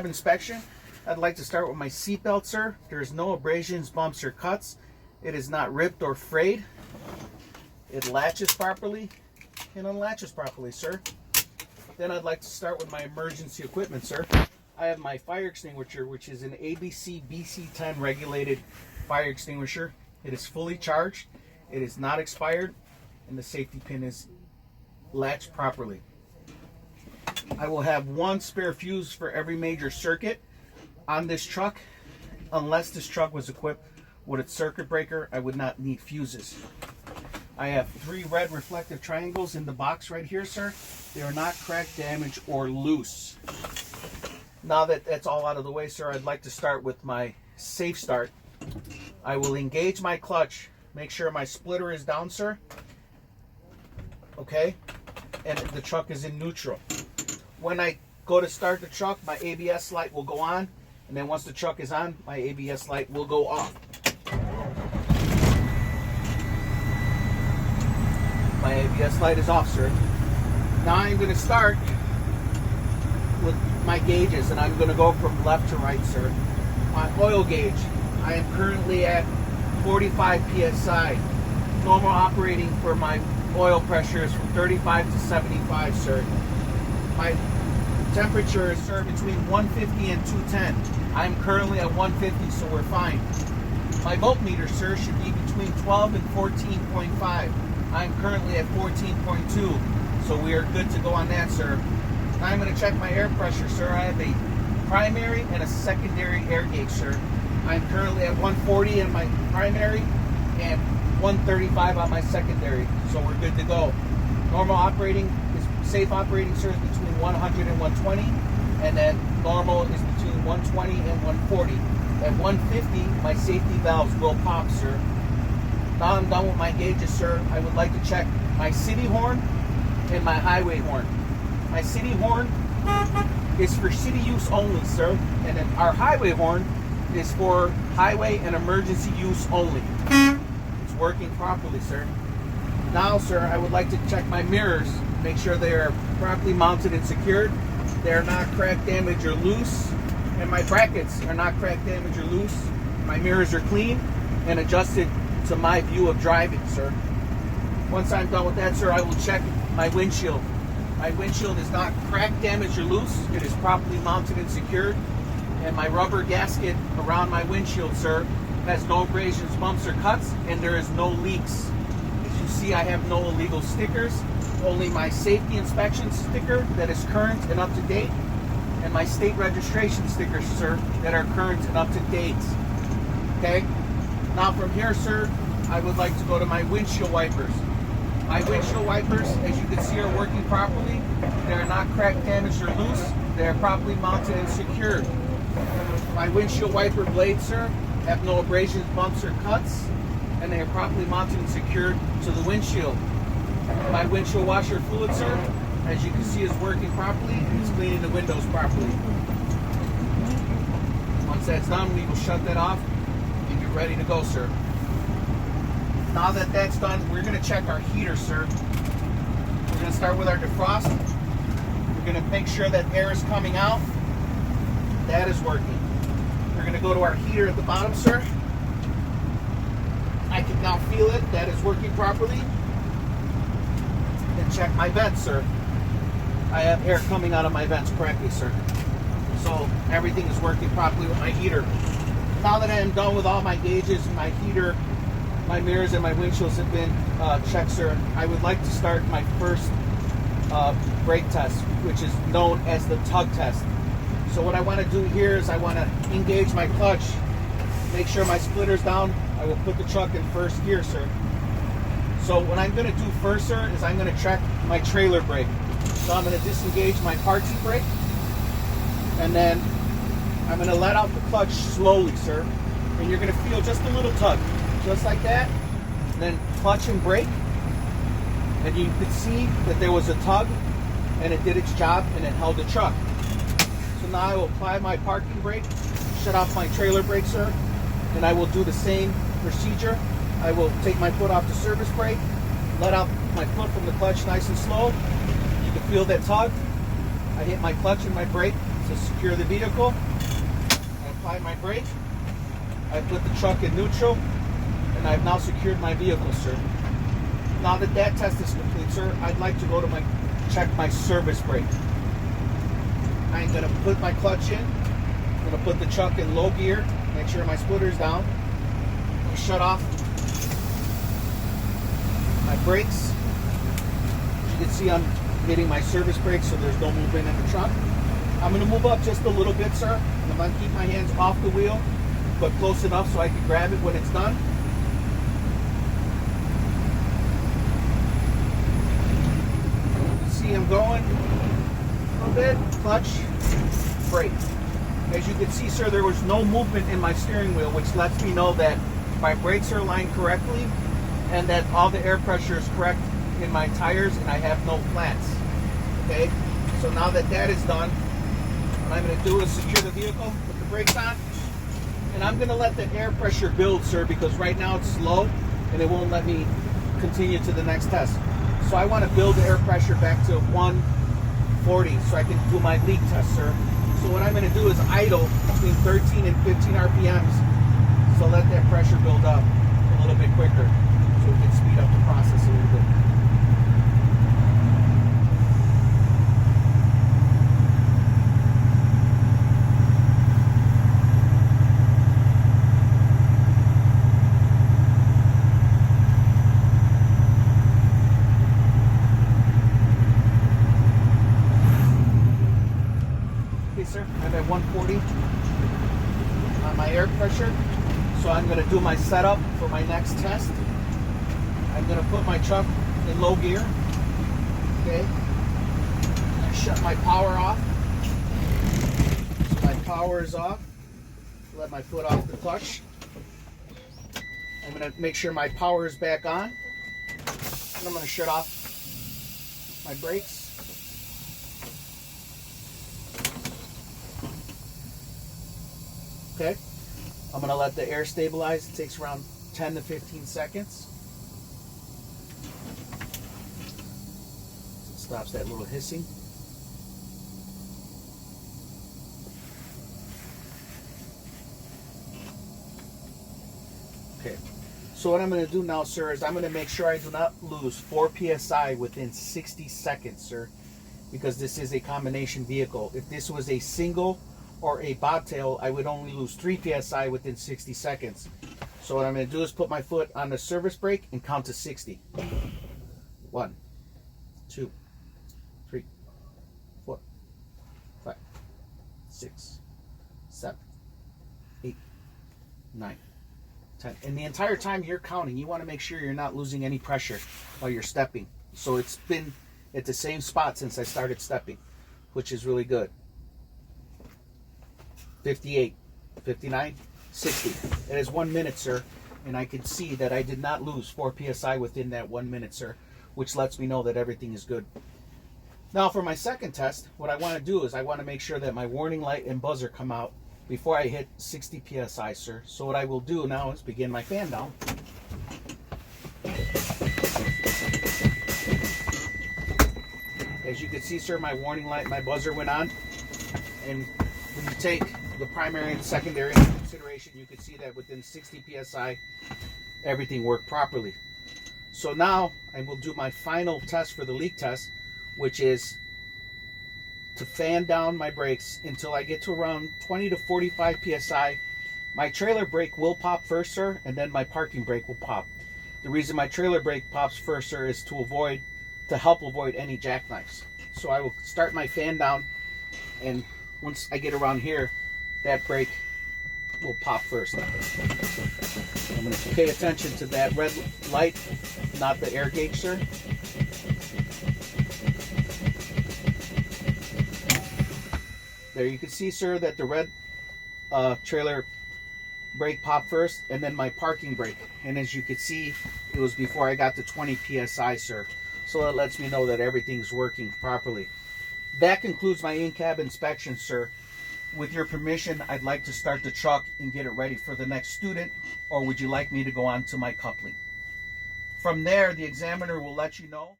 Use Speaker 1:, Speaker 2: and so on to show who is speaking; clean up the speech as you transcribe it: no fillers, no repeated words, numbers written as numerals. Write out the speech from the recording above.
Speaker 1: Inspection. I'd like to start with my seatbelt, sir. There's no abrasions, bumps, or cuts. It is not ripped or frayed. It latches properly and unlatches properly, sir. Then I'd like to start with my emergency equipment, sir. I have my fire extinguisher, which is an ABC BC10 regulated fire extinguisher. It is fully charged. It is not expired, and the safety pin is latched properly. I will have one spare fuse for every major circuit on this truck. Unless this truck was equipped with a circuit breaker, I would not need fuses. I have 3 red reflective triangles in the box right here, sir. They are not cracked, damaged, or loose. Now that that's all out of the way, sir, I'd like to start with my safe start. I will engage my clutch. Make sure my splitter is down, sir. Okay? And the truck is in neutral. When I go to start the truck, my ABS light will go on, and then once the truck is on, my ABS light will go off. My ABS light is off, sir. Now I'm going to start with my gauges, and I'm going to go from left to right, sir. My oil gauge, I am currently at 45 psi. Normal operating for my oil pressure is from 35 to 75, sir. My temperature is, sir, between 150 and 210. I'm currently at 150, so we're fine. My voltmeter, sir, should be between 12 and 14.5. I'm currently at 14.2, so we are good to go on that, sir. Now I'm going to check my air pressure, sir. I have a primary and a secondary air gauge, sir. I'm currently at 140 in my primary and 135 on my secondary, so we're good to go. Normal operating is safe operating, sir, is between 100 and 120, and then normal is between 120 and 140. At 150, my safety valves will pop, sir. Now I'm done with my gauges, sir. I would like to check my city horn and my highway horn. My city horn is for city use only, sir, and then our highway horn is for highway and emergency use only. It's working properly, sir. Now, sir, I would like to check my mirrors, make sure they are properly mounted and secured. They are not cracked, damaged, or loose. And my brackets are not cracked, damaged, or loose. My mirrors are clean and adjusted to my view of driving, sir. Once I'm done with that, sir, I will check my windshield. My windshield is not cracked, damaged, or loose. It is properly mounted and secured. And my rubber gasket around my windshield, sir, has no abrasions, bumps, or cuts, and there is no leaks. See, I have no illegal stickers, only my safety inspection sticker that is current and up to date, and my state registration stickers, sir, that are current and up to date. Okay? Now from here, sir, I would like to go to my windshield wipers. My windshield wipers, as you can see, are working properly. They are not cracked, damaged, or loose. They are properly mounted and secured. My windshield wiper blades, sir, have no abrasions, bumps, or cuts, and they are properly mounted and secured to the windshield. My windshield washer fluid, sir, as you can see, is working properly and it's cleaning the windows properly. Once that's done, we will shut that off and you're ready to go, sir. Now that that's done, we're going to check our heater, sir. We're going to start with our defrost. We're going to make sure that air is coming out. That is working. We're going to go to our heater at the bottom, sir. I can now feel it. That is working properly. And check my vents, sir. I have air coming out of my vents correctly, sir. So everything is working properly with my heater. Now that I am done with all my gauges, my heater, my mirrors, and my windshields have been checked, sir, I would like to start my first brake test, which is known as the tug test. So what I want to do here is I want to engage my clutch, make sure my splitter's down. I will put the truck in first gear, sir. So what I'm going to do first, sir, is I'm going to check my trailer brake. So I'm going to disengage my party brake, and then I'm going to let out the clutch slowly, sir. And you're going to feel just a little tug, just like that. And then clutch and brake, and you could see that there was a tug, and it did its job, and it held the truck. So now I will apply my parking brake, shut off my trailer brake, sir, and I will do the same procedure. I will take my foot off the service brake, let out my foot from the clutch nice and slow. You can feel that tug. I hit my clutch and my brake To secure the vehicle, I apply my brake, I put the truck in neutral, and I've now secured my vehicle, sir. Now that that test is complete, sir, I'd like to go to check my service brake. I'm going to put my clutch in, I'm going to put the truck in low gear, make sure my splitter's down, I'm going to shut off my brakes. As you can see, I'm hitting my service brake so there's no movement in the truck. I'm going to move up just a little bit, sir. I'm going to keep my hands off the wheel, but close enough so I can grab it when it's done. See, I'm going a little bit, clutch, brake. As you can see, sir, there was no movement in my steering wheel, which lets me know that my brakes are aligned correctly and that all the air pressure is correct in my tires and I have no flats. Okay, so now that that is done, what I'm going to do is secure the vehicle, put the brakes on, and I'm going to let the air pressure build, sir, because right now it's slow and it won't let me continue to the next test. So I want to build the air pressure back to 140 so I can do my leak test, sir. So what I'm going to do is idle between 13 and 15 RPMs, so let that pressure build up a little bit quicker so we can speed up the process a little bit. Sir, I'm at 140 on my air pressure, so I'm going to do my setup for my next test. I'm going to put my truck in low gear. Okay, I shut my power off. So my power is off. Let my foot off the clutch. I'm going to make sure my power is back on, and I'm going to shut off my brakes. Okay, I'm going to let the air stabilize. It takes around 10 to 15 seconds. It stops that little hissing. Okay, so what I'm going to do now, sir, is I'm going to make sure I do not lose 4 PSI within 60 seconds, sir, because this is a combination vehicle. If this was a single or a bobtail, I would only lose 3 PSI within 60 seconds. So what I'm going to do is put my foot on the service brake and count to 60. 1, 2, 3, 4, 5, 6, 7, 8, 9, 10. And the entire time you're counting, you want to make sure you're not losing any pressure while you're stepping. So it's been at the same spot since I started stepping, which is really good. 58, 59, 60. It is 1 minute, sir, and I can see that I did not lose 4 PSI within that 1 minute, sir, which lets me know that everything is good. Now for my second test, what I want to do is I want to make sure that my warning light and buzzer come out before I hit 60 PSI, sir. So what I will do now is begin my fan down. As you can see, sir, my warning light, my buzzer went on, and when you take the primary and secondary into consideration, you can see that within 60 PSI, everything worked properly. So now I will do my final test for the leak test, which is to fan down my brakes until I get to around 20 to 45 PSI. My trailer brake will pop first, sir, and then my parking brake will pop. The reason my trailer brake pops first, sir, is to help avoid any jackknives. So I will start my fan down, and once I get around here, that brake will pop first. I'm going to pay attention to that red light, not the air gauge, sir. There you can see, sir, that the red trailer brake popped first, and then my parking brake. And as you can see, it was before I got to 20 PSI, sir. So that lets me know that everything's working properly. That concludes my in-cab inspection, sir. With your permission, I'd like to start the truck and get it ready for the next student, or would you like me to go on to my coupling? From there, the examiner will let you know.